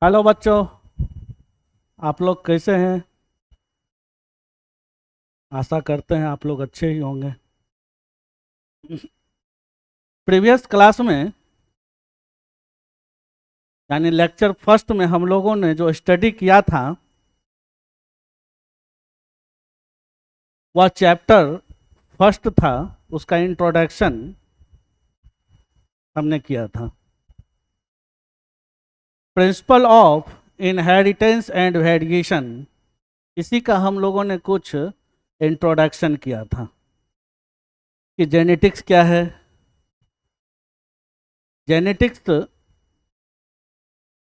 Hello बच्चों। आप लोग कैसे हैं? आशा करते हैं आप लोग अच्छे ही होंगे। प्रीवियस क्लास में यानी लेक्चर फर्स्ट में हम लोगों ने जो स्टडी किया था वह चैप्टर फर्स्ट था। उसका इंट्रोडक्शन हमने किया था। Principle of inheritance and variation, इसी का हम लोगों ने कुछ इंट्रोडक्शन किया था कि जेनेटिक्स क्या है। जेनेटिक्स,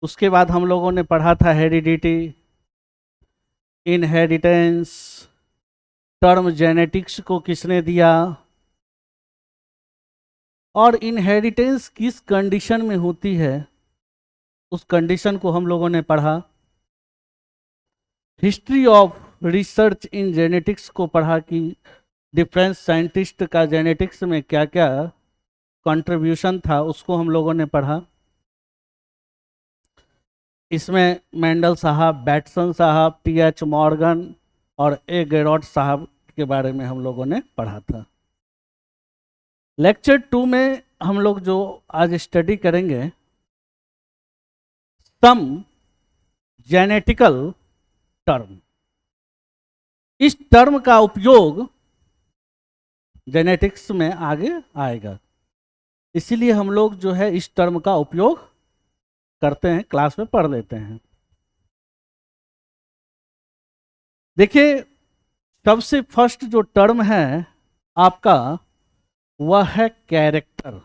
उसके बाद हम लोगों ने पढ़ा था हेरिडिटी, इनहेरिटेंस, टर्म जेनेटिक्स को किसने दिया, और इनहेरिटेंस किस कंडीशन में होती है उस कंडीशन को हम लोगों ने पढ़ा। History of research in genetics को पढ़ा कि डिफरेंस साइंटिस्ट का जेनेटिक्स में क्या क्या कंट्रीब्यूशन था, उसको हम लोगों ने पढ़ा। इसमें मेंडल साहब, बैटसन साहब, टी.एच. मॉर्गन और ए गेरॉट साहब के बारे में हम लोगों ने पढ़ा था। लेक्चर 2 में हम लोग जो आज स्टडी करेंगे, सम जेनेटिकल टर्म। इस टर्म का उपयोग जेनेटिक्स में आगे आएगा, इसीलिए हम लोग जो है इस टर्म का उपयोग करते हैं, क्लास में पढ़ लेते हैं। देखिए, सबसे फर्स्ट जो टर्म है आपका वह है कैरेक्टर।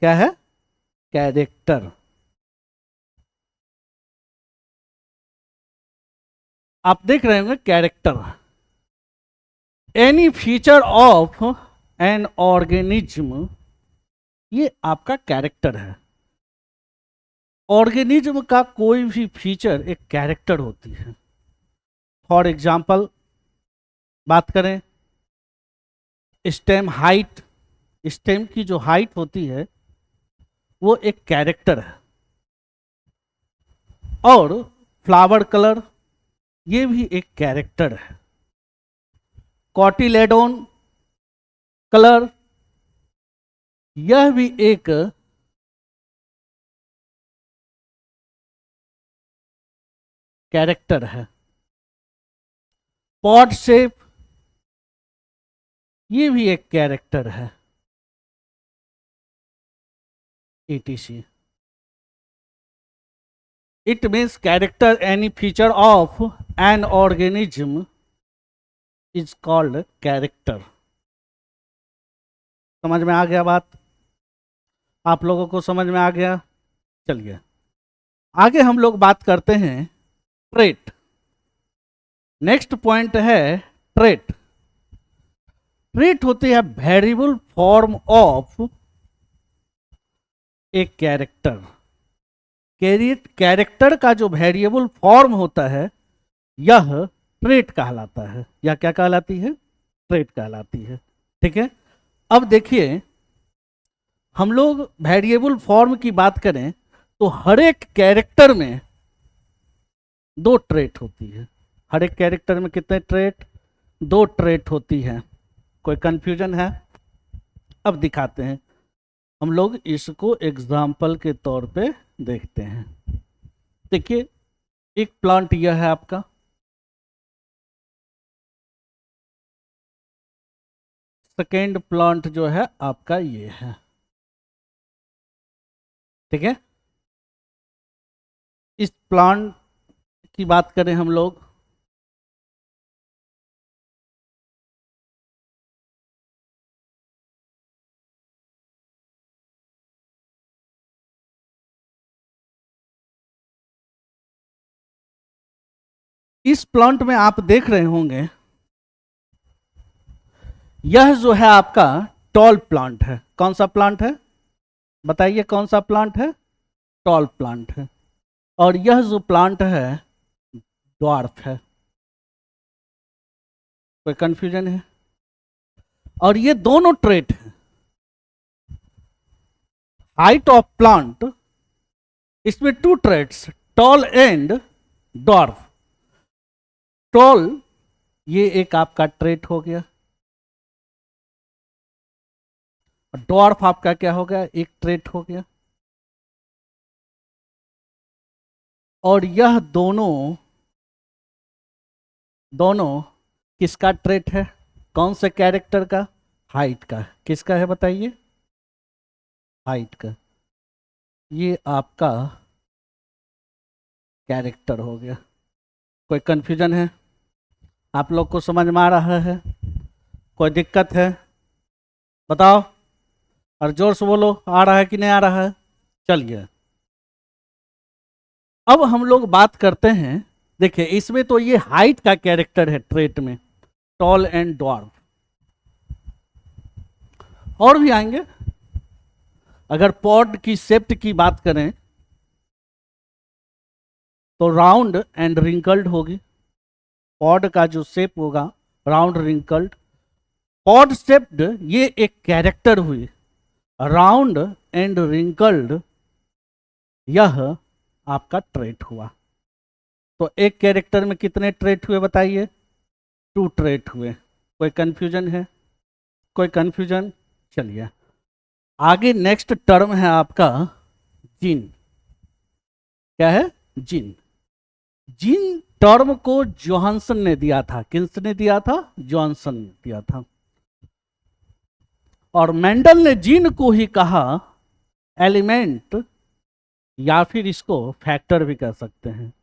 क्या है? कैरेक्टर। आप देख रहे होंगे character, any feature of an organism, ये आपका कैरेक्टर है। ऑर्गेनिज्म का कोई भी फीचर एक कैरेक्टर होती है। फॉर एग्जाम्पल बात करें, स्टेम हाइट, स्टेम की जो हाइट होती है वो एक कैरेक्टर है। और फ्लावर कलर, ये भी एक कैरेक्टर है। कॉटिलेडोन कलर, यह भी एक कैरेक्टर है। पॉड शेप, ये भी एक कैरेक्टर है। etc. It means character, any feature of an organism is called character. समझ में आ गया बात? आप लोगों को समझ में आ गया? चलिए आगे हम लोग बात करते हैं ट्रेट। नेक्स्ट पॉइंट है ट्रेट। ट्रेट होती है variable form of a character. Character का जो वेरिएबल फॉर्म होता है यह ट्रेट कहलाता है। या क्या कहलाती है? ट्रेट कहलाती है। ठीक है, अब देखिए, हम लोग वेरिएबल फॉर्म की बात करें तो हर एक कैरेक्टर में दो ट्रेट होती है। हर एक कैरेक्टर में कितने ट्रेट? दो ट्रेट होती है। कोई कंफ्यूजन है? अब दिखाते हैं। हम लोग इसको एग्जाम्पल के तौर पे देखते हैं। देखिए, एक प्लांट यह है आपका, सेकेंड प्लांट जो है आपका ये है। ठीक है, इस प्लांट की बात करें हम लोग, इस प्लांट में आप देख रहे होंगे यह जो है आपका टॉल प्लांट है। कौन सा प्लांट है? बताइए कौन सा प्लांट है? टॉल प्लांट है। और यह जो प्लांट है ड्वार्फ है। कोई कंफ्यूजन है? और ये दोनों ट्रेट है। हाइट ऑफ प्लांट इसमें two traits, tall and dwarf. Tall ये एक आपका ट्रेट हो गया, डॉर्फ आपका क्या हो गया, एक ट्रेट हो गया। और यह दोनों दोनों किसका ट्रेट है, कौन से कैरेक्टर का, हाइट का। किसका है बताइए, हाइट का। ये आपका कैरेक्टर हो गया। कोई कंफ्यूजन है, आप लोग को समझ में आ रहा है, कोई दिक्कत है बताओ, और जोर से बोलो, आ रहा है कि नहीं आ रहा है। चलिए अब हम लोग बात करते हैं, देखिए इसमें तो ये हाइट का कैरेक्टर है ट्रेट में, टॉल एंड ड्वार्फ। और भी आएंगे, अगर पॉड की शेप की बात करें तो राउंड एंड रिंकल्ड होगी, पॉड का जो शेप होगा राउंड रिंकल्ड। पॉड शेप्ड ये एक कैरेक्टर हुई, राउंड एंड रिंकल्ड यह आपका ट्रेट हुआ। तो एक कैरेक्टर में कितने ट्रेट हुए बताइए, टू ट्रेट हुए। कोई कंफ्यूजन है, कोई कंफ्यूजन। चलिए आगे नेक्स्ट टर्म है आपका जीन। क्या है, जीन। जीन टर्म को जोहानसन ने दिया था, किसने दिया था, जॉनसन ने दिया था। और मेंडल ने जीन को ही कहा एलिमेंट, या फिर इसको फैक्टर भी कह सकते हैं।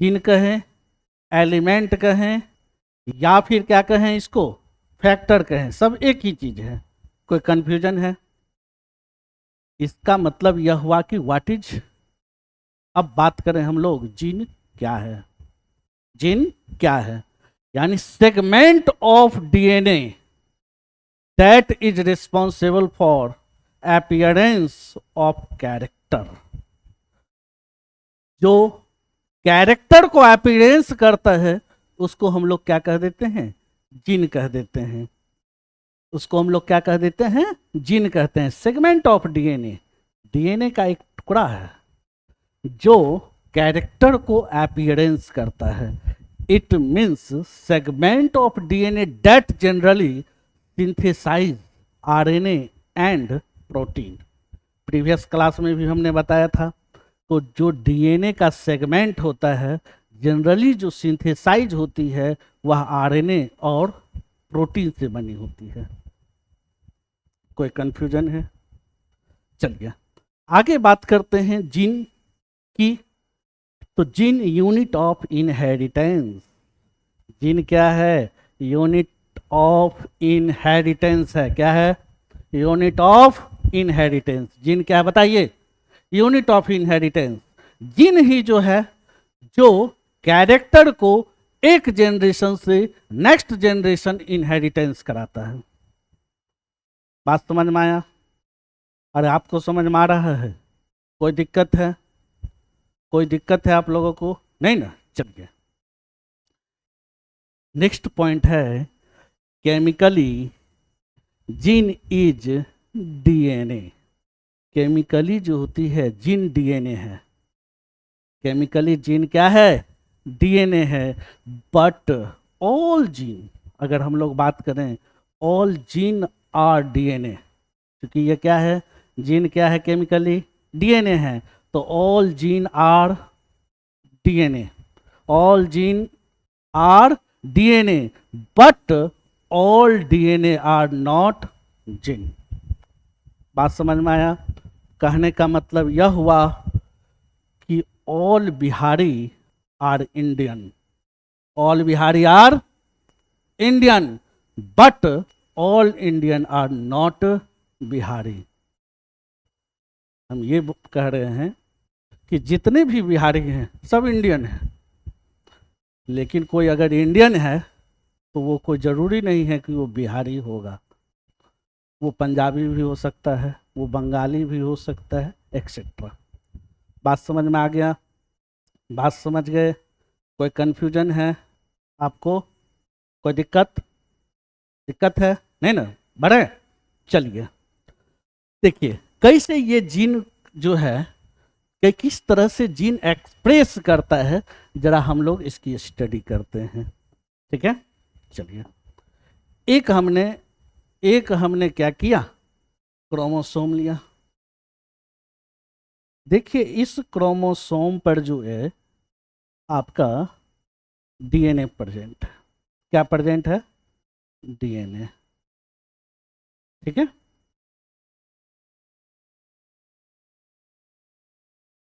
जीन कहें, एलिमेंट कहें, या फिर क्या कहें इसको, फैक्टर कहें, सब एक ही चीज है। कोई कंफ्यूजन है, इसका मतलब यह हुआ कि व्हाट इज। अब बात करें हम लोग जीन क्या है, जीन क्या है, यानी segment of DNA that is responsible for appearance of character. जो कैरेक्टर को अपीयरेंस करता है उसको हम लोग क्या कह देते हैं, जीन कह देते हैं। उसको हम लोग क्या कह देते हैं, जीन कहते हैं। सेगमेंट ऑफ डीएनए, डीएनए का एक टुकड़ा है जो कैरेक्टर को अपीयरेंस करता है। It means segment of DNA that generally synthesise RNA and protein. Previous class में भी हमने बताया था, तो जो डीएनए का सेगमेंट होता है जनरली जो सिंथेसाइज होती है वह आरएनए और प्रोटीन से बनी होती है। कोई कंफ्यूजन है। चलिए आगे बात करते हैं जीन की। तो gene unit of inheritance, gene क्या है, यूनिट ऑफ इनहेरिटेंस है। क्या है, यूनिट ऑफ इनहेरिटेंस। जीन क्या है बताइए, यूनिट ऑफ इनहेरिटेंस। जीन ही जो है जो कैरेक्टर को एक जनरेशन से नेक्स्ट जनरेशन इनहेरिटेंस कराता है। बात समझ में आया, अरे आपको समझ में आ रहा है, कोई दिक्कत है, कोई दिक्कत है आप लोगों को, नहीं ना। चलिए नेक्स्ट पॉइंट है chemically gene is DNA. Chemically जो होती है जीन डीएनए है, केमिकली जीन क्या है, डीएनए है। बट ऑल जीन, अगर हम लोग बात करें ऑल जीन आर डीएनए, क्योंकि ये क्या है, जीन क्या है, केमिकली डीएनए है, तो all gene are DNA, all gene are DNA, but all DNA are not gene. बात समझ में आया, कहने का मतलब यह हुआ कि all Bihari are Indian, all Bihari are Indian, but all Indian are not Bihari. हम ये कह रहे हैं कि जितने भी बिहारी हैं सब इंडियन हैं, लेकिन कोई अगर इंडियन है तो वो कोई ज़रूरी नहीं है कि वो बिहारी होगा, वो पंजाबी भी हो सकता है, वो बंगाली भी हो सकता है, एक्सेट्रा। बात समझ में आ गया, बात समझ गए, कोई कंफ्यूजन है आपको, कोई दिक्कत, दिक्कत है नहीं ना, बढ़े। चलिए देखिए कैसे ये जीन जो है कि किस तरह से जीन एक्सप्रेस करता है, जरा हम लोग इसकी स्टडी करते हैं। ठीक है, चलिए। एक हमने क्या किया, क्रोमोसोम लिया। देखिए इस क्रोमोसोम पर जो है आपका डीएनए प्रेजेंट है। क्या प्रेजेंट है? डीएनए। ठीक है,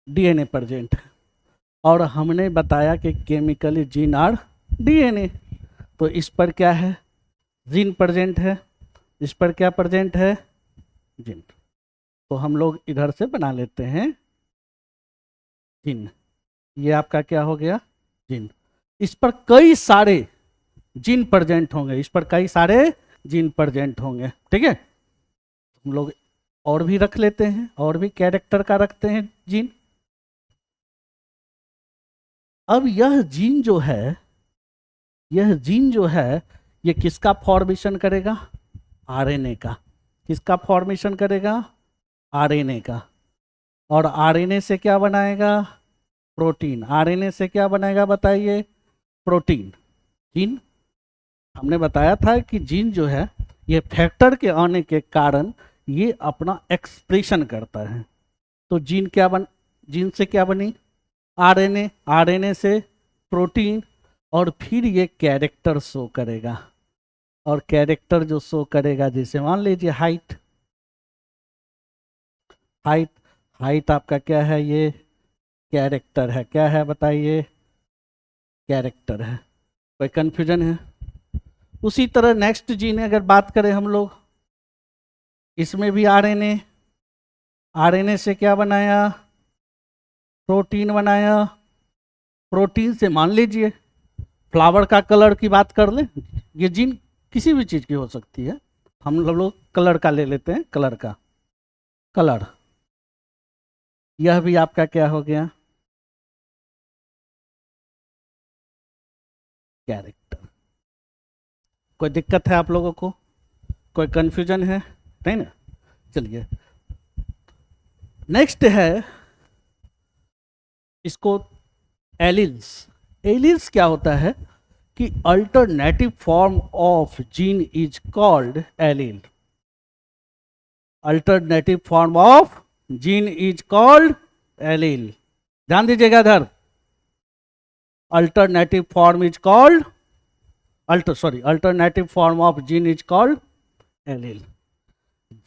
डीएनए प्रेजेंट है। और हमने बताया कि केमिकली जीन आर डीएनए। तो इस पर क्या है? जीन प्रेजेंट है। इस पर क्या प्रेजेंट है? जीन। तो हम लोग इधर से बना लेते हैं जीन। ये आपका क्या हो गया? जीन। इस पर कई सारे जीन प्रेजेंट होंगे, इस पर कई सारे जीन प्रेजेंट होंगे। ठीक है, हम लोग और भी रख लेते हैं, और भी कैरेक्टर का रखते हैं जीन। अब यह जीन जो है, यह जीन जो है, ये किसका फॉर्मेशन करेगा? आरएनए का। किसका फॉर्मेशन करेगा? आरएनए का। और आरएनए से क्या बनाएगा? प्रोटीन। आरएनए से क्या बनाएगा बताइए? प्रोटीन। जीन, हमने बताया था कि जीन जो है ये फैक्टर के आने के कारण ये अपना एक्सप्रेशन करता है। तो जीन से क्या बनी? आरएनए। आरएनए से प्रोटीन, और फिर ये कैरेक्टर शो करेगा। और कैरेक्टर जो शो करेगा, जैसे मान लीजिए हाइट। हाइट, हाइट आपका क्या है? ये कैरेक्टर है। क्या है बताइए? कैरेक्टर है। कोई कंफ्यूजन है? उसी तरह नेक्स्ट जीन अगर बात करें हम लोग, इसमें भी आरएनए। आरएनए से क्या बनाया? प्रोटीन बनाया। प्रोटीन से मान लीजिए फ्लावर का कलर की बात कर लें, ये जीन किसी भी चीज की हो सकती है। हम लोग कलर का ले लेते हैं, कलर का। कलर, यह भी आपका क्या हो गया? कैरेक्टर। कोई दिक्कत है आप लोगों को? कोई कंफ्यूजन है? नहीं ना? चलिए, नेक्स्ट है इसको एलिल्स। एलिल्स क्या होता है कि alternative form of gene is called allele. Alternative form of gene is called allele. ध्यान दीजिएगा इधर, alternative form is called alternative form of gene is called allele.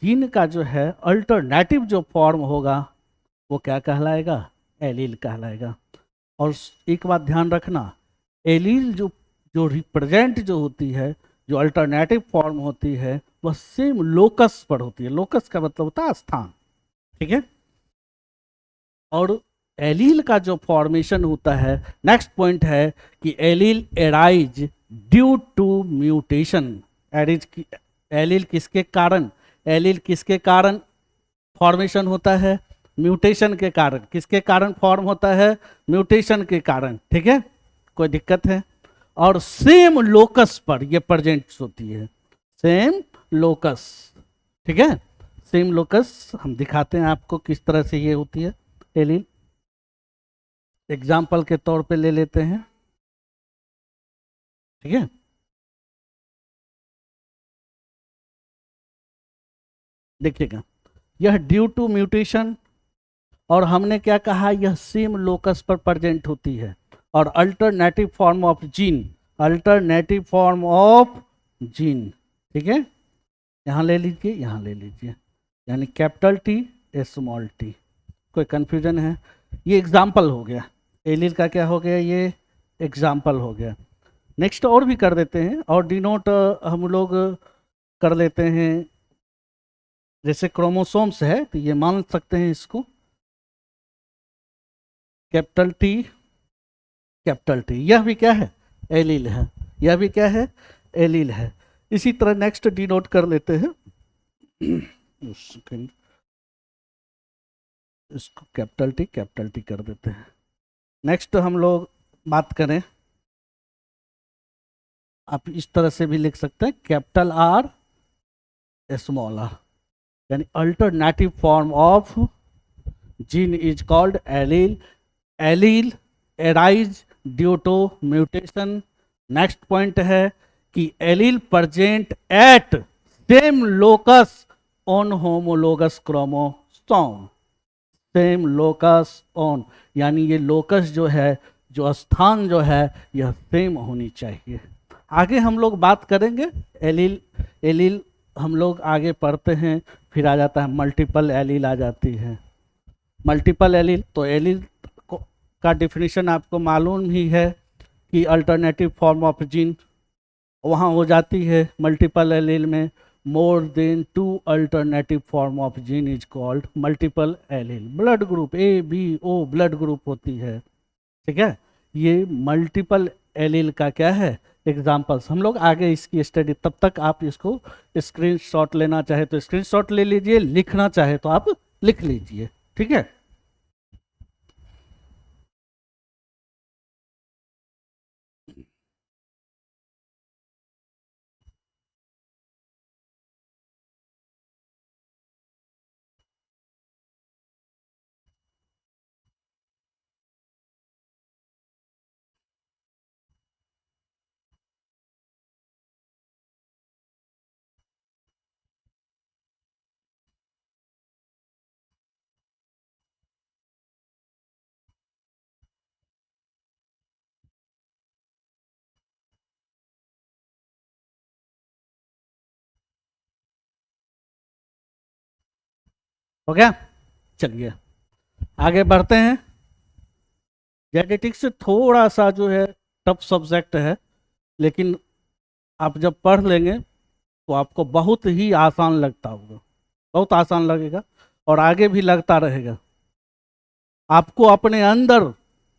Gene का जो है अल्टरनेटिव जो फॉर्म होगा वो क्या कहलाएगा? एलील कहलाएगा। और एक बात ध्यान रखना, एलील जो जो रिप्रेजेंट जो होती है, जो अल्टरनेटिव फॉर्म होती है, वह सेम लोकस पर होती है। लोकस का मतलब होता है स्थान। ठीक है, और एलील का जो फॉर्मेशन होता है, नेक्स्ट पॉइंट है कि allele arise due to mutation. Allele किसके कारण? एलील किसके कारण फॉर्मेशन होता है? म्यूटेशन के कारण। किसके कारण फॉर्म होता है? म्यूटेशन के कारण। ठीक है, कोई दिक्कत है? और सेम लोकस पर ये प्रेजेंट होती है, सेम लोकस। ठीक है, सेम लोकस हम दिखाते हैं आपको किस तरह से ये होती है एलील। एग्जाम्पल के तौर पे ले लेते हैं। ठीक है, देखिएगा, यह ड्यू टू म्यूटेशन, और हमने क्या कहा? यह सेम लोकस पर प्रेजेंट होती है। और alternative form of gene, alternative form of gene. ठीक है, यहां ले लीजिए, यहां ले लीजिए, यानी कैपिटल टी स्मॉल टी। कोई कंफ्यूजन है? ये एग्जाम्पल हो गया एलील का। क्या हो गया? ये एग्जाम्पल हो गया। नेक्स्ट और भी कर देते हैं, और डिनोट हम लोग कर लेते हैं। जैसे क्रोमोसोम्स है तो ये मान सकते हैं इसको कैपिटल टी, कैपिटल टी। यह भी क्या है? एलील है। यह भी क्या है? एलील है। इसी तरह नेक्स्ट डिनोट कर लेते हैं। सेकंड, इसको कैपिटल टी कर देते हैं। नेक्स्ट हम लोग बात करें, आप इस तरह से भी लिख सकते हैं, कैपिटल आर स्मॉल आर, यानी alternative form of gene is called allele. Allele arise due to mutation. Next point है कि allele present at same locus on homologous chromosome. Same locus on, यानी ये लोकस जो है, जो स्थान जो है, यह सेम होनी चाहिए. आगे हम लोग बात करेंगे एलील. एलील हम लोग आगे पढ़ते हैं, फिर आ जाता है मल्टीपल एलील आ जाती है. मल्टीपल एलील, तो एलील का डिफिनीशन आपको मालूम ही है कि अल्टरनेटिव फॉर्म ऑफ जीन वहाँ हो जाती है. मल्टीपल एलील में more than 2 alternative form of gene is called multiple allele. Blood group ABO blood group होती है. ठीक है, ये मल्टीपल एलील का क्या है, एग्जाम्पल्स. हम लोग आगे इसकी स्टडी, तब तक आप इसको स्क्रीनशॉट लेना चाहे तो स्क्रीनशॉट ले लीजिए, लिखना चाहे तो आप लिख लीजिए. ठीक है, हो गया. चलिए आगे बढ़ते हैं. जेनेटिक्स थोड़ा सा जो है टफ सब्जेक्ट है, लेकिन आप जब पढ़ लेंगे तो आपको बहुत ही आसान लगता होगा, बहुत आसान लगेगा और आगे भी लगता रहेगा. आपको अपने अंदर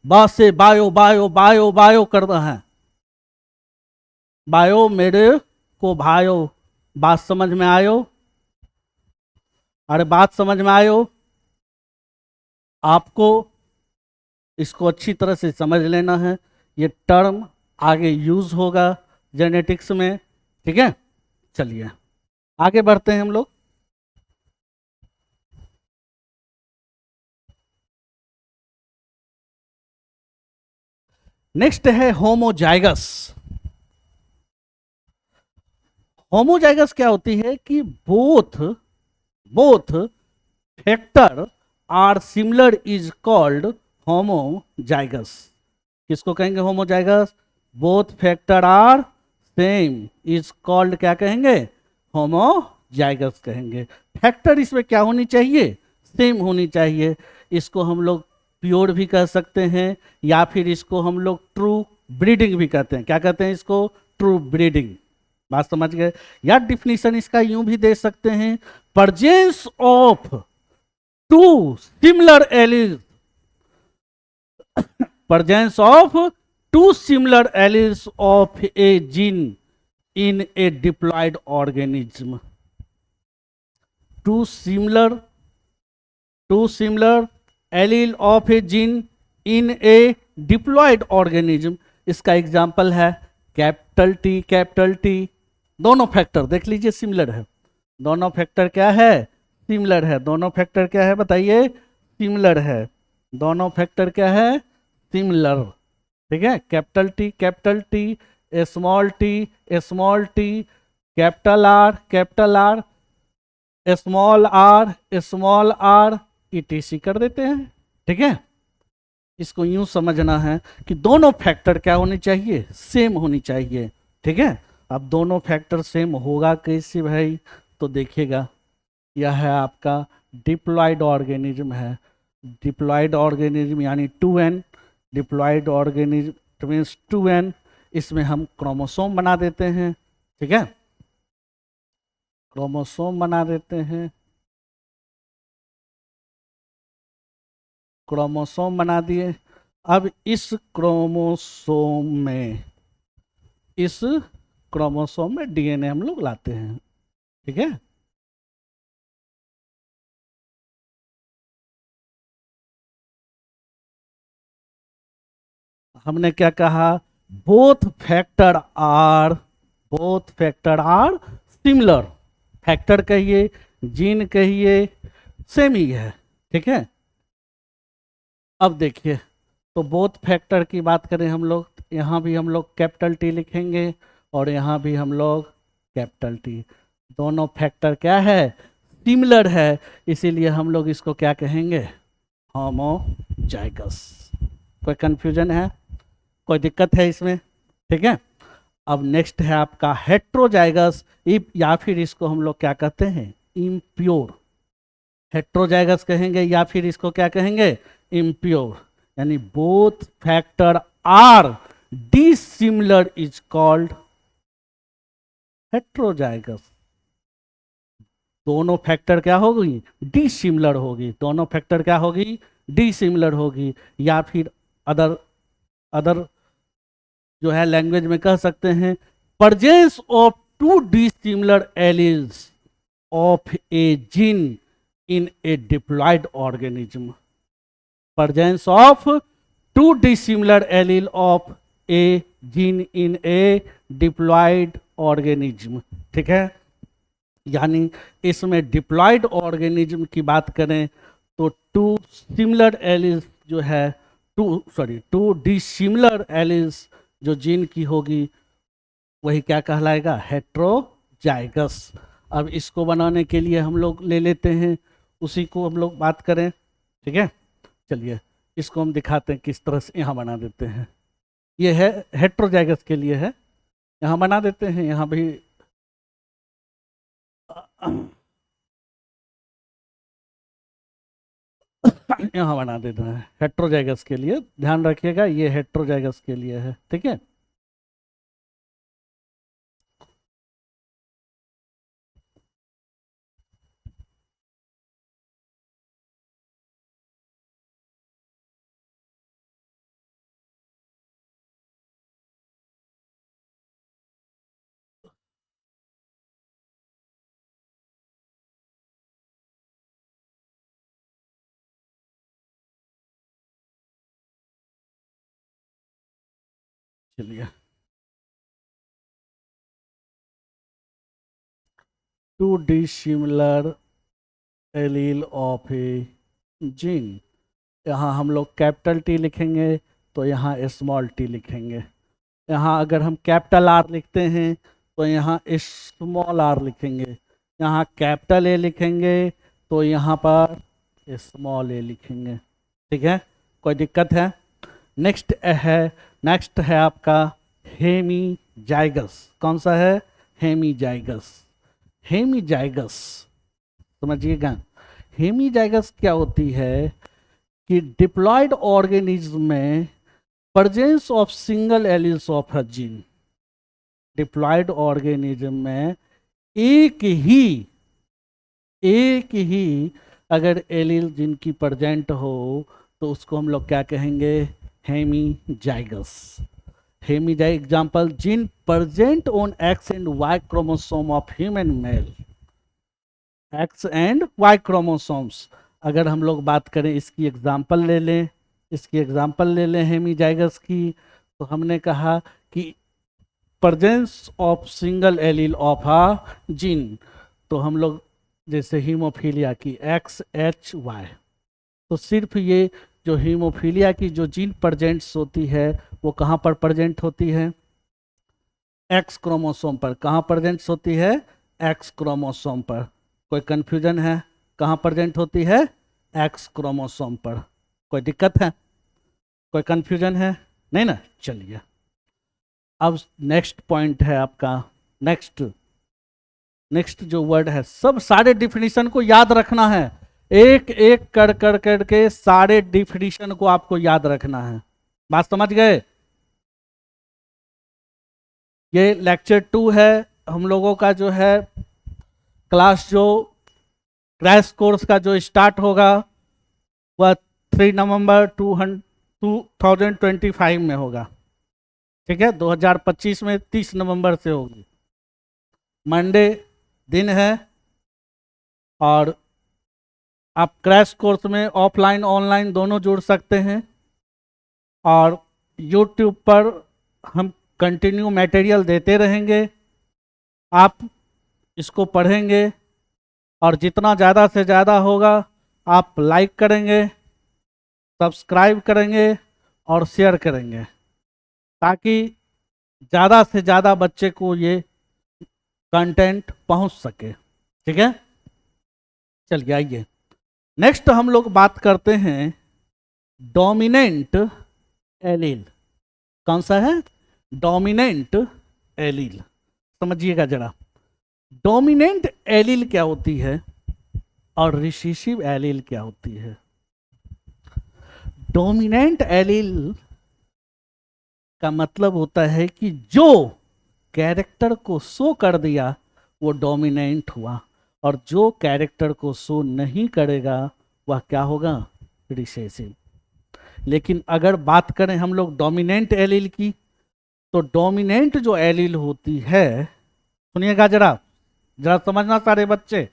बा से बायो बायो बायो बायो करना है. बायो मेरे को भायो. बात समझ में आयो? अरे बात समझ में आयो? आपको इसको अच्छी तरह से समझ लेना है. ये टर्म आगे यूज होगा जेनेटिक्स में. ठीक है, चलिए आगे बढ़ते हैं हम लोग. नेक्स्ट है होमोजाइगस. होमोजाइगस क्या होती है कि both both factor are similar is called homozygous. किसको कहेंगे homozygous? Both factor are same is called क्या कहेंगे? होमोजाइगस कहेंगे. फैक्टर इसमें क्या होनी चाहिए? सेम होनी चाहिए. इसको हम लोग प्योर भी कह सकते हैं, या फिर इसको हम लोग ट्रू ब्रीडिंग भी कहते हैं. क्या कहते हैं इसको? True breeding. बात समझ गए? या डिफिनीशन इसका यूं भी दे सकते हैं, presence of two similar alleles. Presence of two similar alleles of a gene in a diploid organism. Two similar allele of a gene in a diploid organism. इसका एग्जाम्पल है कैपिटल टी. कैपिटल टी दोनों factor देख लीजिए similar है. दोनों फैक्टर क्या है? सिमिलर है. दोनों फैक्टर क्या है बताइए? सिमिलर है. दोनों फैक्टर क्या है? सिमिलर. ठीक है, capital T, small T, capital R, small R etc कर देते हैं. ठीक है, इसको यूं समझना है कि दोनों फैक्टर क्या होनी चाहिए? सेम होनी चाहिए. ठीक है, अब दोनों फैक्टर सेम होगा कैसे भाई? तो देखिएगा, यह है आपका डिप्लॉयड ऑर्गेनिज्म है. डिप्लॉयड ऑर्गेनिज्म यानी 2n. Diploid organism means 2n. इसमें हम क्रोमोसोम बना देते हैं. ठीक है, क्रोमोसोम बना देते हैं. क्रोमोसोम बना दिए. अब इस क्रोमोसोम में डीएनए हम लोग लाते हैं. ठीक है, हमने क्या कहा? Both factor are similar. Factor कहिए, जीन कहिए, सेम ही है. ठीक है, अब देखिए, तो बोथ फैक्टर की बात करें हम लोग, यहाँ भी हम लोग कैपिटल टी लिखेंगे और यहाँ भी हम लोग कैपिटल टी। दोनों फैक्टर क्या है, सिमिलर है, इसीलिए हम लोग इसको क्या कहेंगे, होमोजाइगस। कोई कंफ्यूजन है, कोई दिक्कत है इसमें? ठीक है। अब नेक्स्ट है आपका हेट्रोजाइगस, या फिर इसको हम लोग क्या कहते हैं, इम्प्योर। हेट्रोजाइगस कहेंगे या फिर इसको क्या कहेंगे, इम्प्योर। यानी both factor are dissimilar is called heterozygous. दोनों फैक्टर क्या होगी, डिसिमिलर होगी। दोनों फैक्टर क्या होगी, डिसिमिलर होगी। या फिर अदर अदर जो है लैंग्वेज में कह सकते हैं, presence of two dissimilar alleles of a gene in a diploid organism. Presence of two dissimilar allele of a gene in a diploid organism. ठीक है। यानी इसमें डिप्लॉयड ऑर्गेनिज्म की बात करें तो टू सिमिलर एलील्स जो है, टू डिसिमिलर एलील्स जो जीन की होगी वही क्या कहलाएगा, हेट्रोजाइगस। अब इसको बनाने के लिए हम लोग ले लेते हैं, उसी को हम लोग बात करें। ठीक है, चलिए इसको हम दिखाते हैं किस तरह से यहाँ बना देते हैं। ये है हेट्रोजाइगस के लिए है, यहाँ बना देते हैं, यहाँ भी यहाँ बना देते हैं हेट्रोजाइगस के लिए। ध्यान रखिएगा ये हेट्रोजाइगस के लिए है। ठीक है, चलिए to dissimilar allele of a gene, यहाँ हम लोग कैपिटल टी लिखेंगे तो यहाँ स्मॉल टी लिखेंगे। यहाँ अगर हम कैपिटल आर लिखते हैं तो यहाँ स्मॉल आर लिखेंगे। यहाँ कैपिटल ए लिखेंगे तो यहाँ पर स्मॉल ए लिखेंगे। ठीक है, कोई दिक्कत है? नेक्स्ट है आपका हेमीजाइगस। कौन सा है, हेमीजाइगस। हेमीजाइगस समझिएगा, हेमीजाइगस क्या होती है कि डिप्लॉयड ऑर्गेनिज्म में presence of single alleles of a gene. Diploid organism में एक ही अगर एलील जीन की प्रेजेंट हो तो उसको हम लोग क्या कहेंगे, hemizygous. Hemizygous example, gene present on X and Y chromosome of human male. X and Y chromosomes, अगर हम लोग बात करें इसकी एग्जांपल ले लें, हेमीजाइगस की, तो हमने कहा कि presence of single allele of a gene, तो हम लोग जैसे हीमोफीलिया की XHY, तो सिर्फ ये जो हीमोफीलिया की जो जीन प्रेजेंट्स होती है वो कहाँ पर प्रेजेंट होती है, एक्स क्रोमोसोम पर। कहाँ प्रेजेंट्स होती है, एक्स क्रोमोसोम पर। कोई कंफ्यूजन है, कहाँ प्रेजेंट होती है, एक्स क्रोमोसोम पर। कोई दिक्कत है, कोई कंफ्यूजन है? नहीं ना, चलिए अब नेक्स्ट पॉइंट है आपका, नेक्स्ट जो वर्ड है, सब सारे डिफिनीशन को याद रखना है, एक एक कर के सारे डिफिनीशन को आपको याद रखना है। बात समझ गए? ये लेक्चर 2 है हम लोगों का, जो है क्लास जो क्रैश कोर्स का जो स्टार्ट होगा वह 3 नवंबर 2025 में होगा। ठीक है, 2025 में 30 नवंबर से होगी। मंडे दिन है और आप क्रैश कोर्स में ऑफलाइन ऑनलाइन दोनों जुड़ सकते हैं। और यूट्यूब पर हम कंटिन्यू मटेरियल देते रहेंगे, आप इसको पढ़ेंगे और जितना ज़्यादा से ज़्यादा होगा आप लाइक करेंगे, सब्सक्राइब करेंगे और शेयर करेंगे ताकि ज़्यादा से ज़्यादा बच्चे को ये कंटेंट पहुंच सके। ठीक है, चलिए आइए नेक्स्ट हम लोग बात करते हैं डोमिनेंट एलील। कौन सा है? Dominant allele. समझिएगा जरा, डोमिनेंट एलील क्या होती है और रिसेसिव एलील क्या होती है। डोमिनेंट एलील का मतलब होता है कि जो कैरेक्टर को शो कर दिया वो डोमिनेंट हुआ, और जो कैरेक्टर को शो नहीं करेगा वह क्या होगा? रिसेसिव। लेकिन अगर बात करें हम लोग डोमिनेंट एलील की, तो डोमिनेंट जो एलील होती है, सुनिएगा जरा, जरा समझना सारे बच्चे,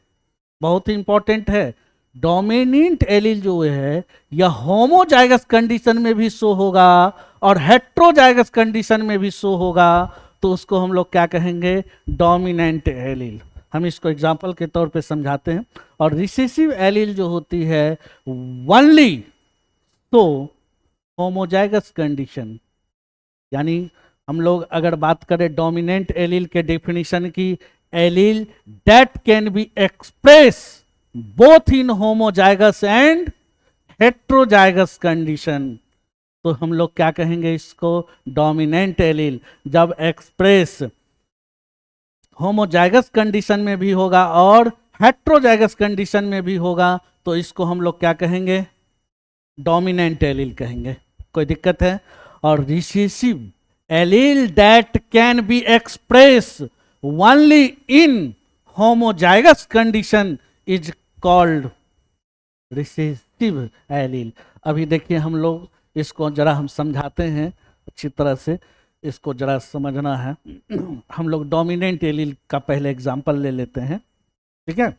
बहुत ही इंपॉर्टेंट है। डोमिनेंट एलील जो है यह होमोजाइगस कंडीशन में भी शो होगा और हेट्रोजाइगस कंडीशन में भी शो होगा, तो उसको हम लोग क्या कहेंगे? Dominant allele. हम इसको एग्जांपल के तौर पे समझाते हैं। और रिसेसिव एलील जो होती है ओनली तो होमोजाइगस कंडीशन, यानी हम लोग अगर बात करें डोमिनेंट एलील के डेफिनेशन की, allele that can be express both in homozygous and heterozygous condition, तो हम लोग क्या कहेंगे इसको? Dominant allele. जब एक्सप्रेस होमोजाइगस कंडीशन में भी होगा और हेट्रोजाइगस कंडीशन में भी होगा, तो इसको हम लोग क्या कहेंगे? डोमिनेंट एलील कहेंगे। कोई दिक्कत है? और recessive allele that can be express only in homozygous condition is called recessive allele. अभी देखिए हम लोग इसको जरा हम समझाते हैं अच्छी तरह से, इसको जरा समझना है। हम लोग डोमिनेंट एलील का पहले एग्जांपल ले लेते हैं। ठीक है,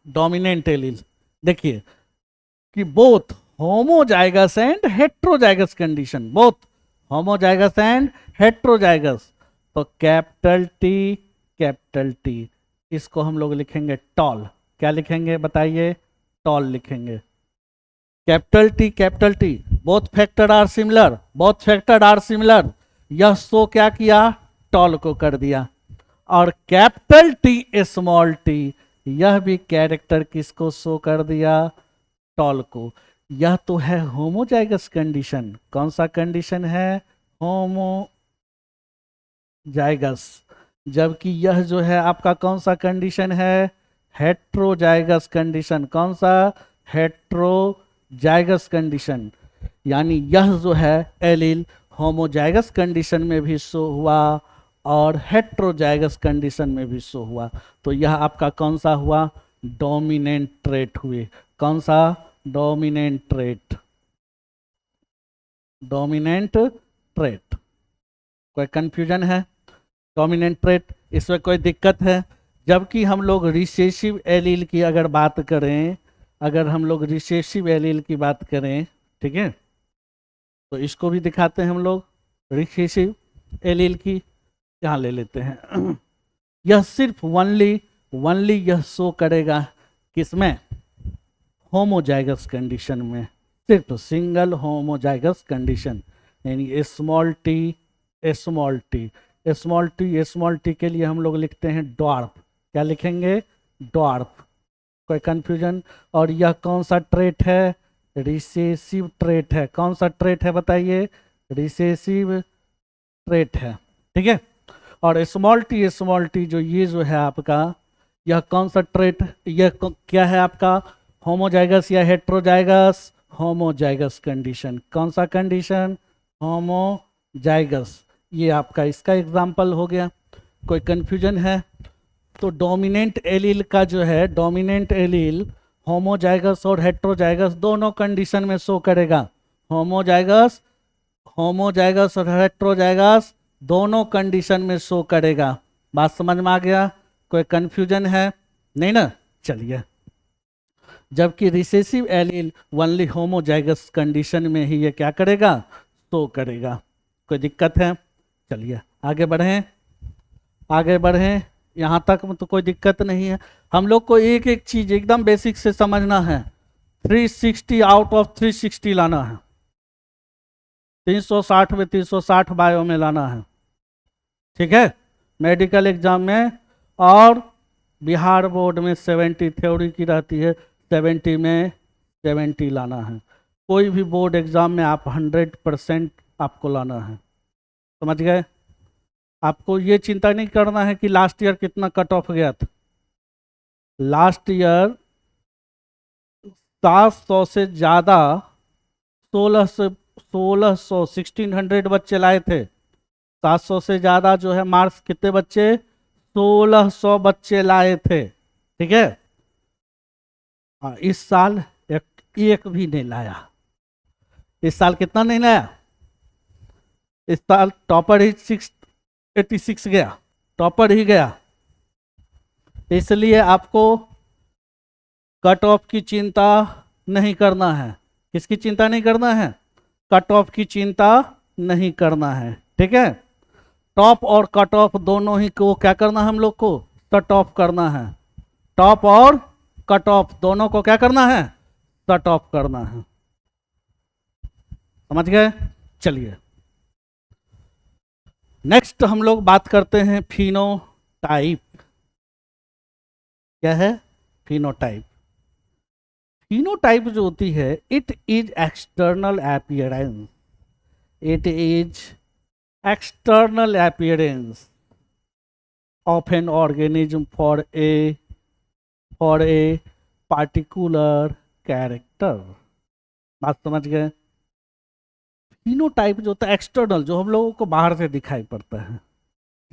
डोमिनेंट एलील देखिए कि both homozygous and heterozygous condition, both homozygous and heterozygous, तो कैपिटल टी इसको हम लोग लिखेंगे टॉल। क्या लिखेंगे बताइए? टॉल लिखेंगे। Capital T both factor are similar, both factor are similar, यह शो क्या किया? टॉल को कर दिया। और कैपिटल टी स्मॉल टी, यह भी कैरेक्टर किसको शो कर दिया? टॉल को। यह तो है होमोजाइगस कंडीशन। कौन सा कंडीशन है? होमोजाइगस। जबकि यह जो है आपका कौन सा कंडीशन है? Heterozygous condition. कौन सा? Heterozygous condition. यानी यह जो है एलील होमोजाइगस कंडीशन में भी शो हुआ और हेट्रोजाइगस कंडीशन में भी शो हुआ, तो यह आपका कौन सा हुआ? डोमिनेंट ट्रेट हुए। कौन सा? Dominant trait. Dominant trait. कोई कंफ्यूजन है? डोमिनेंट ट्रेट, इसमें कोई दिक्कत है? जबकि हम लोग रिसेसिव एलील की अगर बात करें, अगर हम लोग रिसेसिव एलील की बात करें, ठीक है, तो इसको भी दिखाते हैं हम लोग रिसेसिव एलील की। यहाँ ले लेते हैं। यह सिर्फ वनली यह शो करेगा किसमें? होमोजाइगस कंडीशन में, सिर्फ सिंगल होमोजाइगस कंडीशन, यानी small T small T small T के लिए हम लोग लिखते हैं ड्वार्फ। क्या लिखेंगे? ड्वार्फ। कोई कंफ्यूजन? और यह कौन सा ट्रेट है? रिसेसिव ट्रेट है। कौन सा ट्रेट है बताइए? रिसेसिव ट्रेट है। ठीक है, और स्मॉल टी जो ये जो है आपका, यह कौन सा ट्रेट? यह क्या है आपका? होमोजाइगस या हेट्रोजाइगस? Homozygous condition. कौन सा कंडीशन? होमोजाइगस। ये आपका इसका एग्जाम्पल हो गया। कोई कंफ्यूजन है? तो डोमिनेंट एलील का जो है, डोमिनेंट एलील होमोजाइगस और हेट्रोजाइगस दोनों कंडीशन में शो करेगा। होमोजाइगस और हेट्रोजाइगस दोनों कंडीशन में शो करेगा। बात समझ में आ गया? कोई कंफ्यूजन है? नहीं ना? चलिए, जबकि recessive allele only homozygous condition में ही ये क्या करेगा? शो करेगा। कोई दिक्कत है? चलिए आगे बढ़ें। यहाँ तक में तो कोई दिक्कत नहीं है। हम लोग को एक एक चीज एकदम बेसिक से समझना है। 360 आउट ऑफ 360 लाना है, 360 में 360 बायो में लाना है, ठीक है, मेडिकल एग्जाम में। और बिहार बोर्ड में 70 थ्योरी की रहती है, 70 में 70 लाना है। कोई भी बोर्ड एग्जाम में आप 100% आपको लाना है, समझ गए। आपको ये चिंता नहीं करना है कि लास्ट ईयर कितना कट ऑफ गया था। लास्ट ईयर 700 से ज़्यादा, 1600 1600 बच्चे लाए थे। 700 से ज़्यादा जो है मार्क्स कितने बच्चे, 1600 बच्चे लाए थे, ठीक है। इस साल एक भी नहीं लाया। इस साल कितना नहीं लाया, इस साल टॉपर ही 686 गया, टॉपर ही गया। इसलिए आपको कट ऑफ की चिंता नहीं करना है। किसकी चिंता नहीं करना है, कट ऑफ की चिंता नहीं करना है, ठीक है। टॉप और कट ऑफ दोनों ही को क्या करना है हम लोग को, कट ऑफ करना है। टॉप और कट ऑफ दोनों को क्या करना है, कट ऑफ करना है, समझ गए। चलिए नेक्स्ट हम लोग बात करते हैं फिनोटाइप। क्या है, फिनोटाइप। फिनोटाइप जो होती है, it is external appearance, it is external appearance of an organism for a particular character. बात समझ गए। फिनोटाइप जो होता है एक्सटर्नल, जो हम लोगों को बाहर से दिखाई पड़ता है,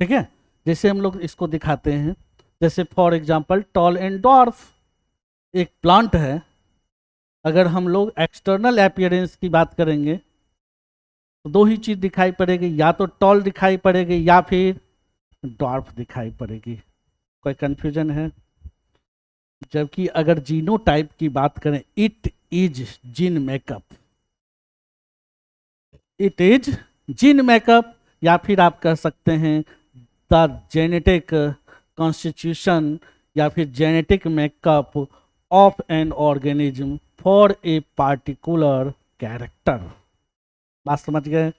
ठीक है। जैसे हम लोग इसको दिखाते हैं, जैसे for example toll and dwarf एक प्लांट है। अगर हम लोग एक्सटर्नल अपीयरेंस की बात करेंगे तो दो ही चीज दिखाई पड़ेगी, या तो टॉल दिखाई पड़ेगी या फिर डॉर्फ दिखाई पड़ेगी। कोई कंफ्यूजन है। जबकि अगर जीनोटाइप की बात करें, it is gene makeup, it is gene makeup, या फिर आप कह सकते हैं द जेनेटिक कॉन्स्टिट्यूशन या फिर genetic makeup of an organism for a particular character. बात समझ गए।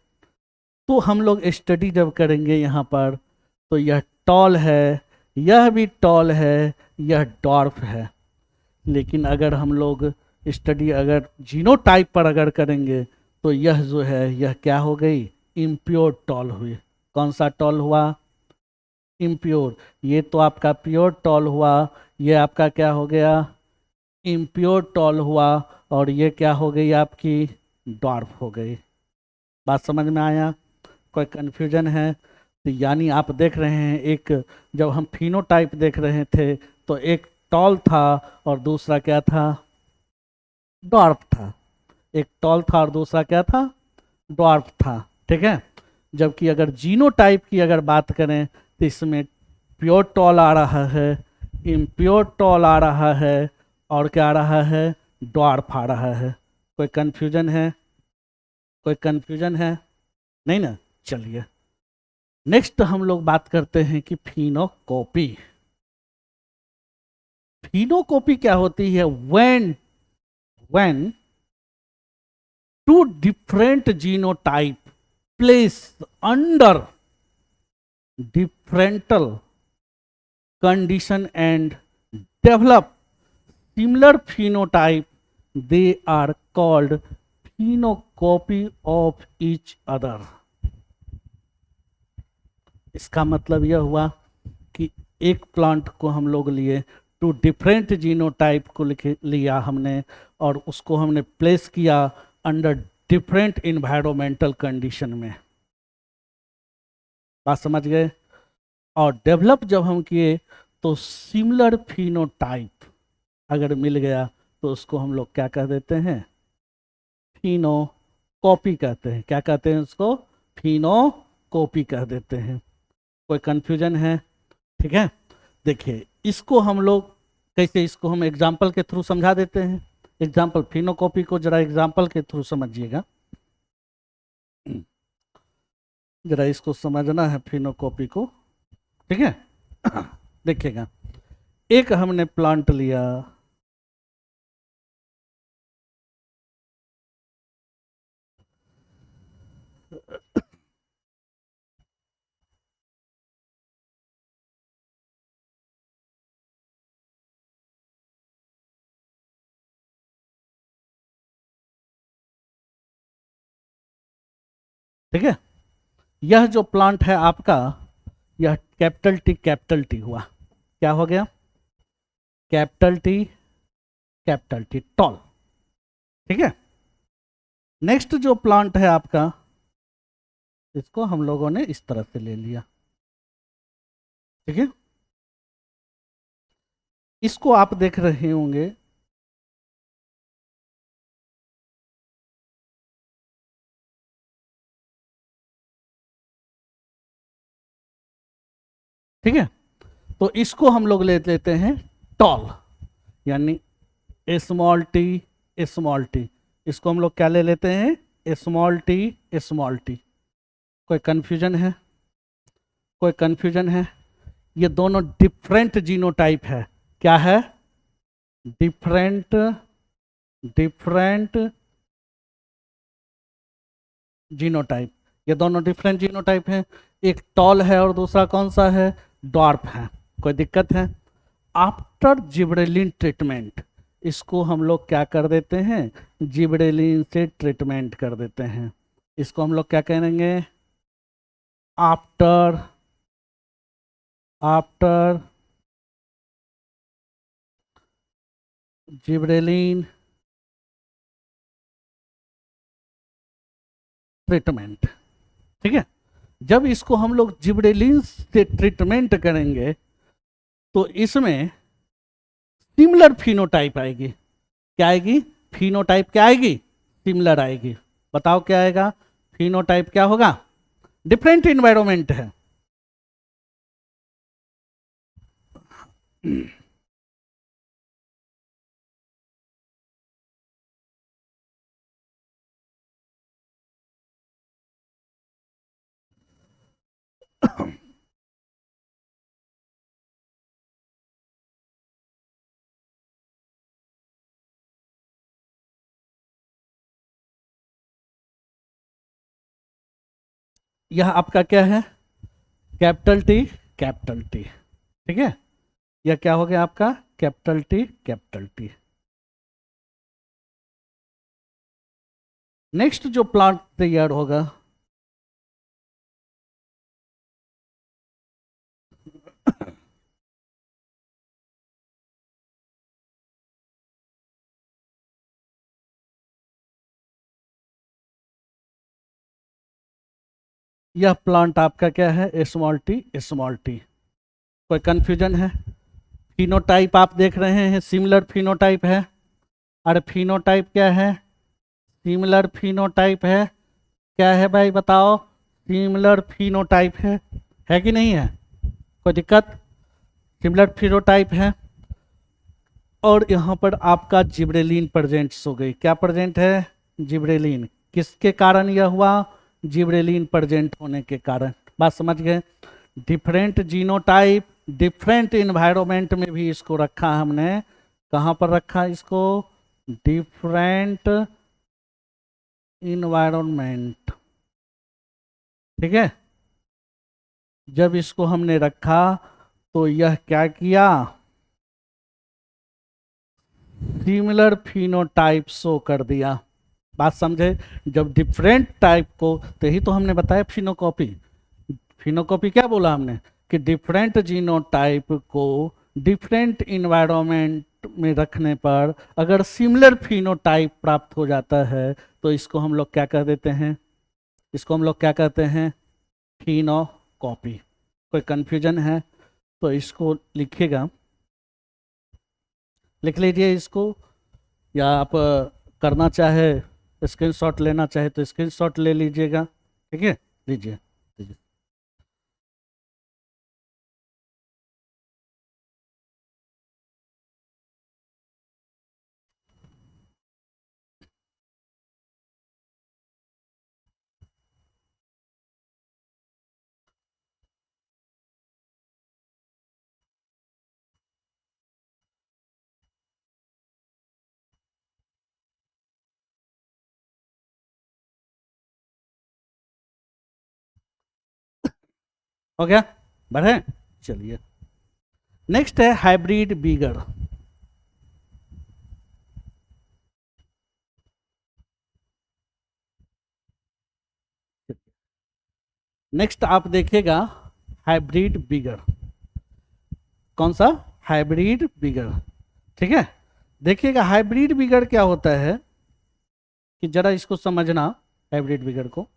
तो हम लोग स्टडी जब करेंगे यहाँ पर, तो यह टॉल है, यह भी टॉल है, यह डॉर्फ है। लेकिन अगर हम लोग स्टडी अगर जीनोटाइप पर अगर करेंगे, तो यह जो है यह क्या हो गई, इम्प्योर टॉल हुई। कौन सा टॉल हुआ, इम्प्योर। ये तो आपका प्योर टॉल हुआ, ये आपका क्या हो गया, इम्प्योर टॉल हुआ। और ये क्या हो गई आपकी, डॉर्फ हो गई। बात समझ में आया। कोई कन्फ्यूजन है। तो यानी आप देख रहे हैं, एक जब हम फिनोटाइप देख रहे थे तो एक टॉल था और दूसरा क्या था, डॉर्फ था। एक टॉल था और दूसरा क्या था, डॉर्फ था, ठीक है। जबकि अगर जीनोटाइप की अगर बात करें तो इसमें प्योर टॉल आ रहा है, इम्प्योर टॉल आ रहा है, और क्या आ रहा है, डॉर्फ आ रहा है। कोई कंफ्यूजन है, कोई कंफ्यूजन है नहीं ना। चलिए नेक्स्ट हम लोग बात करते हैं कि फिनोकॉपी। फिनोकॉपी क्या होती है, when two different genotype place under differential condition and develop similar phenotype, they are called phenocopy of each other। इसका मतलब यह हुआ कि एक प्लांट को हम लोग लिए, टू डिफरेंट जीनोटाइप को लिया हमने, और उसको हमने प्लेस किया अंडर डिफरेंट इन्वायरमेंटल कंडीशन में। बात समझ गए। और डेवलप जब हम किए तो सिमिलर फिनोटाइप अगर मिल गया तो उसको हम लोग क्या कह देते हैं, फिनोकॉपी कहते हैं। क्या कहते हैं उसको, फिनोकॉपी कह देते हैं। कोई कंफ्यूजन है, ठीक है। देखिए इसको हम लोग कैसे, इसको हम एग्जाम्पल के थ्रू समझा देते हैं। एग्जाम्पल, फिनोकॉपी को जरा एग्जाम्पल के थ्रू समझिएगा। जरा इसको समझना है फिनोकॉपी को, ठीक है। देखिएगा, एक हमने प्लांट लिया, ठीक है। यह जो प्लांट है आपका, यह कैपिटल टी हुआ। क्या हो गया? Capital T tall. ठीक है। नेक्स्ट जो प्लांट है आपका, इसको हम लोगों ने इस तरह से ले लिया। ठीक है। इसको आप देख रहे होंगे, ठीक है। तो इसको हम लोग ले लेते हैं टॉल, यानी स्मॉल टी, स्मॉल टी। इसको हम लोग क्या ले लेते हैं? Small T, small T. कोई कंफ्यूजन है? कोई कंफ्यूजन है? ये दोनों डिफरेंट जीनोटाइप है। क्या है? Different, different genotype. ये दोनों डिफरेंट जीनोटाइप हैं। एक टॉल है और दूसरा कौन सा है? डॉर्फ है। कोई दिक्कत है? आफ्टर जिबरेलिन ट्रीटमेंट, इसको हम लोग क्या कर देते हैं? जिबरेलिन से ट्रीटमेंट कर देते हैं। इसको हम लोग क्या कहेंगे? After, after gibberellin treatment. ठीक है। जब इसको हम लोग जिबरेलिन से ट्रीटमेंट करेंगे तो इसमें सिमिलर फिनोटाइप आएगी। क्या आएगी? फिनोटाइप क्या आएगी? सिमिलर आएगी। बताओ क्या आएगा? फिनोटाइप क्या होगा? डिफरेंट इन्वायरमेंट है। यह आपका क्या है? Capital T, capital T. ठीक है। यह क्या हो गया आपका? Capital T, capital T. Next जो प्लांट तैयार होगा, यह प्लांट आपका क्या है? Small T, small T. कोई कंफ्यूजन है? फिनोटाइप आप देख रहे हैं, सिमिलर फिनोटाइप है। अरे फिनोटाइप क्या है? सिमिलर फिनोटाइप है। क्या है भाई बताओ? सिमिलर फिनोटाइप है कि नहीं है? कोई दिक्कत? सिमिलर फिनोटाइप है। और यहाँ पर आपका जिब्रेलिन प्रेजेंट्स हो गई। क्या प्रेजेंट है? जिब्रेलिन। किसके कारण यह हुआ? जिब्रेलिन प्रेजेंट होने के कारण। बात समझ गए? डिफरेंट जीनोटाइप, डिफरेंट इन्वायरमेंट में भी इसको रखा हमने। कहाँ पर रखा इसको? Different environment. ठीक है। जब इसको हमने रखा तो यह क्या किया? सिमिलर फिनोटाइप शो कर दिया। बात समझे? जब डिफरेंट टाइप को, तो यही तो हमने बताया फिनोकॉपी। फिनोकॉपी क्या बोला हमने? कि डिफरेंट जीनोटाइप को डिफरेंट इन्वायरमेंट में रखने पर अगर सिमिलर फिनोटाइप प्राप्त हो जाता है तो इसको हम लोग क्या कह देते हैं? इसको हम लोग क्या कहते हैं? फिनोकॉपी। कोई कंफ्यूजन है तो इसको लिखिएगा, लिख लीजिए इसको। या आप करना चाहे, स्क्रीनशॉट लेना चाहे तो स्क्रीनशॉट ले लीजिएगा। ठीक है, लीजिए, लीजिए। हो गया, बढ़े। चलिए, नेक्स्ट है हाइब्रिड बीगर। नेक्स्ट आप देखिएगा हाइब्रिड बीगर। कौन सा? Hybrid bigger. ठीक है, देखिएगा हाइब्रिड बीगर क्या होता है कि जरा इसको समझना, हाइब्रिड बीगर को,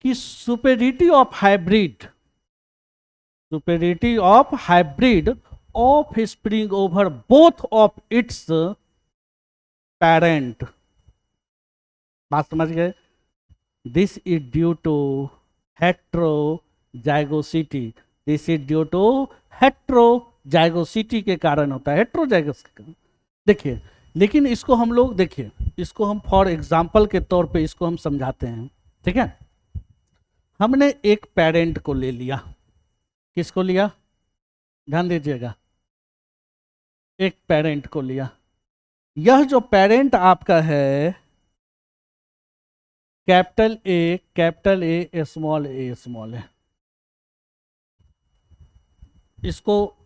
कि superiority of hybrid, superiority of hybrid offspring over both of its parent. बात समझ गए? This is due to heterozygosity, this is due to heterozygosity के कारण होता है, हेट्रोजाइगस के कारण। देखिए, लेकिन इसको हम लोग, देखिए इसको हम फॉर एग्जाम्पल के तौर पे इसको हम समझाते हैं। ठीक है, हमने एक पेरेंट को ले लिया। किसको लिया? ध्यान दीजिएगा, एक पेरेंट को लिया। यह जो पेरेंट आपका है कैपिटल ए स्मॉल है। इसको,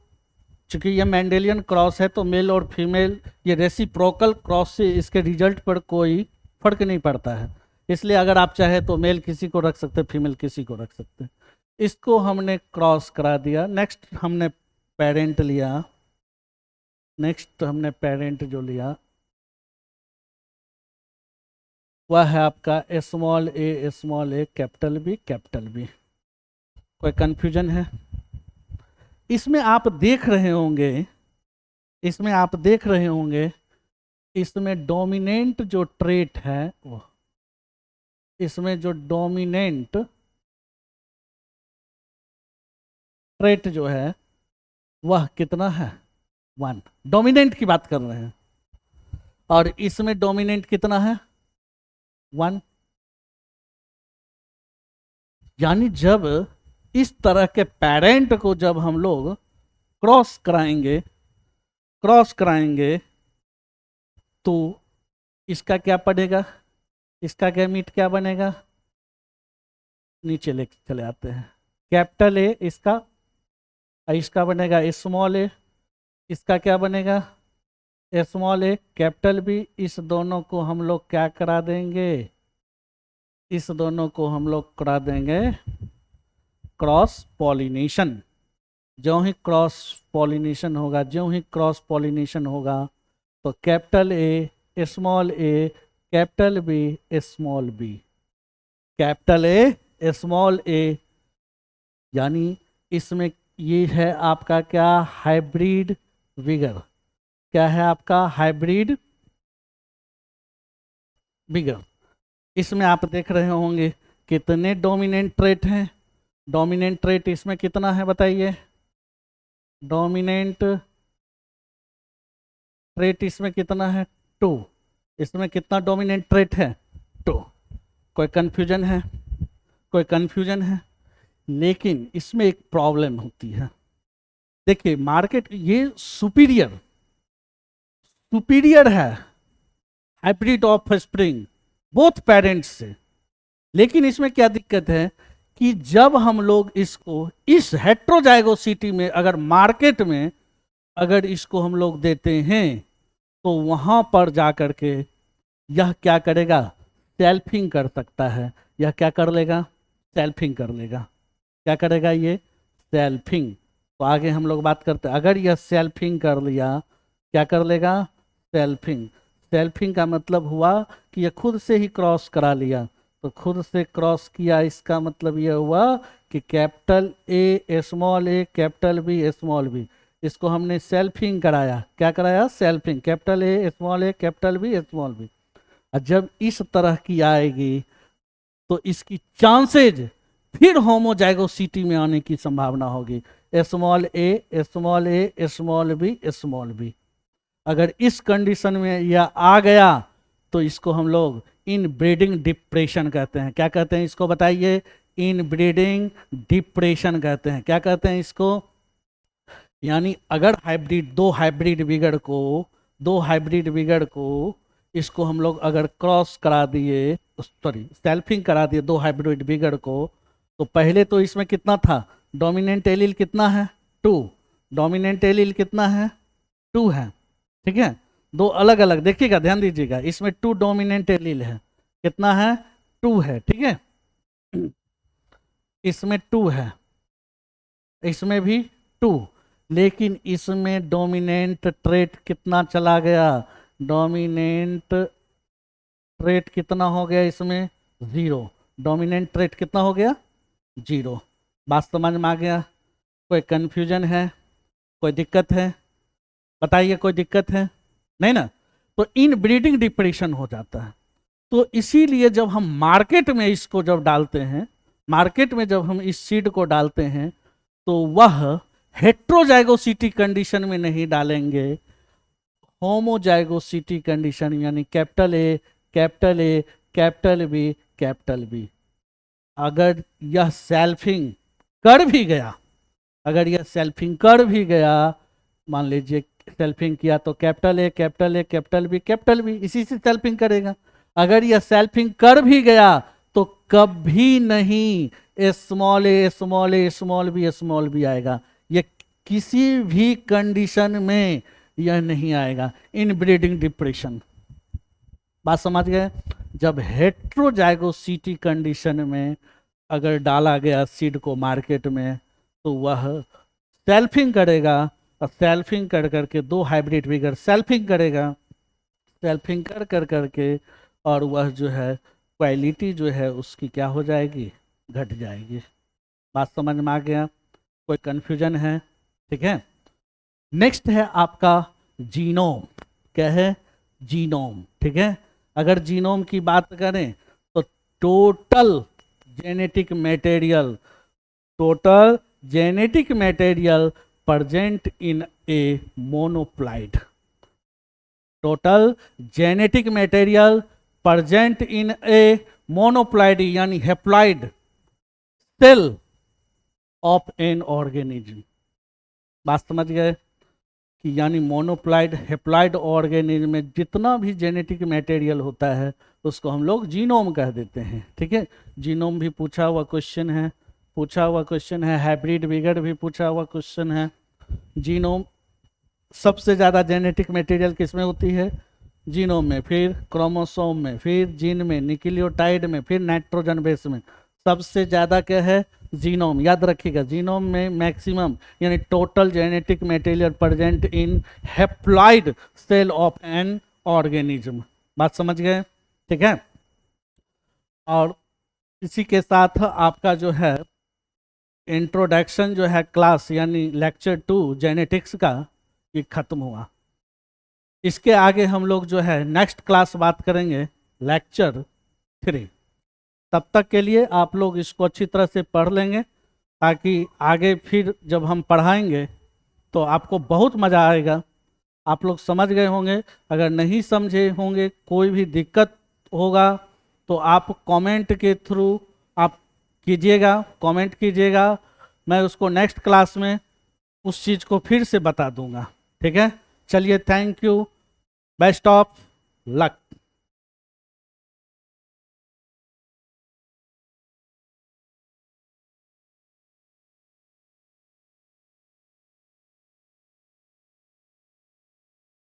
चूंकि ये मैंडेलियन क्रॉस है तो मेल और फीमेल, ये रेसिप्रोकल क्रॉस से इसके रिजल्ट पर कोई फर्क नहीं पड़ता है। इसलिए अगर आप चाहे तो मेल किसी को रख सकते, फीमेल किसी को रख सकते। इसको हमने क्रॉस करा दिया। नेक्स्ट हमने पेरेंट लिया, नेक्स्ट हमने पेरेंट जो लिया वह है आपका स्मॉल ए कैपिटल बी। कोई कंफ्यूजन है? इसमें आप देख रहे होंगे, इसमें आप देख रहे होंगे, इसमें डोमिनेंट जो ट्रेट है वो, इसमें जो डोमिनेंट ट्रेट जो है वह कितना है? 1। डोमिनेंट की बात कर रहे हैं, और इसमें डोमिनेंट कितना है? 1। यानी जब इस तरह के पेरेंट को जब हम लोग क्रॉस कराएंगे तो इसका क्या पड़ेगा? इसका गैमीट क्या बनेगा? नीचे ले चले आते हैं। कैपिटल ए इसका बनेगा स्मॉल ए, इसका क्या बनेगा? Small A capital B. इस दोनों को हम लोग क्या करा देंगे? इस दोनों को हम लोग करा देंगे क्रॉस पॉलिनेशन। जो ही क्रॉस पॉलिनेशन होगा, तो capital A small A capital B small B, capital A small A, यानी इसमें ये है आपका क्या? Hybrid vigour. क्या है आपका? Hybrid vigour. इसमें आप देख रहे होंगे कितने डोमिनेंट ट्रेट हैं। डोमिनेंट ट्रेट इसमें कितना है बताइए? डोमिनेंट ट्रेट इसमें कितना है? 2। इसमें कितना डोमिनेंट ट्रेट है? 2। कोई कंफ्यूजन है? कोई कंफ्यूजन है? लेकिन इसमें एक प्रॉब्लम होती है। देखिए मार्केट ये सुपीरियर है hybrid of spring both parents से। लेकिन इसमें क्या दिक्कत है कि जब हम लोग इसको इस हेट्रोजाइगोसिटी में, अगर मार्केट में अगर इसको हम लोग देते हैं तो वहां पर जाकर के यह क्या करेगा? सेल्फिंग कर सकता है। यह क्या कर लेगा? सेल्फिंग कर लेगा। क्या करेगा ये? सेल्फिंग। तो आगे हम लोग बात करते हैं। अगर यह सेल्फिंग कर लिया, क्या कर लेगा? सेल्फिंग। सेल्फिंग का मतलब हुआ कि यह खुद से ही क्रॉस करा लिया। तो खुद से क्रॉस किया, इसका मतलब यह हुआ कि capital A small A capital B small B, इसको हमने सेल्फिंग कराया। क्या कराया? Selfing. Capital A small A capital B small B. और जब इस तरह की आएगी तो इसकी चांसेज फिर होमोजाइगोसिटी में आने की संभावना होगी। स्मॉल ए स्मॉल ए स्मॉल बी। अगर इस कंडीशन में यह आ गया तो इसको हम लोग इन ब्रीडिंग डिप्रेशन कहते हैं। क्या कहते हैं इसको बताइए? इन ब्रीडिंग डिप्रेशन कहते हैं। क्या कहते हैं इसको? यानी अगर दो हाइब्रिड विगड़ को इसको हम लोग अगर क्रॉस करा दिए, सॉरी सेल्फिंग करा दिए दो हाइब्रिड विगड़ को, तो पहले तो इसमें कितना था, डोमिनेंट एलील कितना है, 2, डोमिनेंट एलील कितना है, 2 है, ठीक है। दो अलग अलग देखिएगा, ध्यान दीजिएगा, इसमें 2 डोमिनेंट एलील है, कितना है, 2 है, ठीक है। इसमें 2 है, इसमें भी 2, लेकिन इसमें डोमिनेंट ट्रेट कितना चला गया, डोमिनेंट ट्रेट कितना हो गया इसमें, 0, डोमिनेंट ट्रेट कितना हो गया, 0। बात समझ में आ गया, कोई कंफ्यूजन है, कोई दिक्कत है, बताइए, कोई दिक्कत है, नहीं ना। तो इन ब्रीडिंग डिप्रेशन हो जाता है। तो इसीलिए जब हम मार्केट में इसको जब डालते हैं, मार्केट में जब हम इस सीड को डालते हैं, तो वह हेट्रोजाइगोसिटी कंडीशन में नहीं डालेंगे, होमोजाइगोसिटी कंडीशन, यानी capital A capital A capital B capital B. अगर यह सेल्फिंग कर भी गया, अगर यह सेल्फिंग कर भी गया, मान लीजिए सेल्फिंग किया, तो capital A capital A capital B capital B, इसी से सेल्फिंग करेगा। अगर यह सेल्फिंग कर भी गया तो कभी नहीं स्मॉल ए स्मॉल ए स्मॉल बी आएगा, ये किसी भी कंडीशन में यह नहीं आएगा, इन ब्रीडिंग डिप्रेशन। बात समझ गए। जब हेट्रोजाइगोसिटी कंडीशन में अगर डाला गया सीड को मार्केट में, तो वह सेल्फिंग करेगा, और सेल्फिंग कर करके 2 हाइब्रिड फिगर सेल्फिंग करेगा, सेल्फिंग कर कर करके, और वह जो है क्वालिटी जो है उसकी क्या हो जाएगी, घट जाएगी। बात समझ में आ गया, कोई कंफ्यूजन है, ठीक है। नेक्स्ट है आपका जीनोम, क्या है, जीनोम, ठीक है। अगर जीनोम की बात करें तो total genetic material, total genetic material present in a monoploid, total genetic material present in a monoploid यानी haploid cell of an organism. बात समझ गए कि यानी मोनोप्लाइड हैप्लॉइड ऑर्गेनिज्म में जितना भी जेनेटिक मटेरियल होता है उसको हम लोग जीनोम कह देते हैं, ठीक है। जीनोम भी पूछा हुआ क्वेश्चन है, पूछा हुआ क्वेश्चन है, हाइब्रिड विगर भी पूछा हुआ क्वेश्चन है। जीनोम सबसे ज़्यादा जेनेटिक मटेरियल किसमें होती है, जीनोम में, फिर क्रोमोसोम में, फिर जीन में, न्यूक्लियोटाइड में, फिर नाइट्रोजन बेस में, सबसे ज़्यादा क्या है, जीनोम। याद रखिएगा, जीनोम में मैक्सिमम यानी total genetic material present in haploid cell of an organism. बात समझ गए, ठीक है। और इसी के साथ आपका जो है इंट्रोडक्शन जो है क्लास यानी लेक्चर 2 जेनेटिक्स का ये खत्म हुआ। इसके आगे हम लोग जो है नेक्स्ट क्लास बात करेंगे लेक्चर 3। तब तक के लिए आप लोग इसको अच्छी तरह से पढ़ लेंगे, ताकि आगे फिर जब हम पढ़ाएंगे तो आपको बहुत मज़ा आएगा। आप लोग समझ गए होंगे, अगर नहीं समझे होंगे, कोई भी दिक्कत होगा तो आप कमेंट के थ्रू आप कीजिएगा, कमेंट कीजिएगा, मैं उसको नेक्स्ट क्लास में उस चीज़ को फिर से बता दूंगा, ठीक है। चलिए, thank you, best of luck.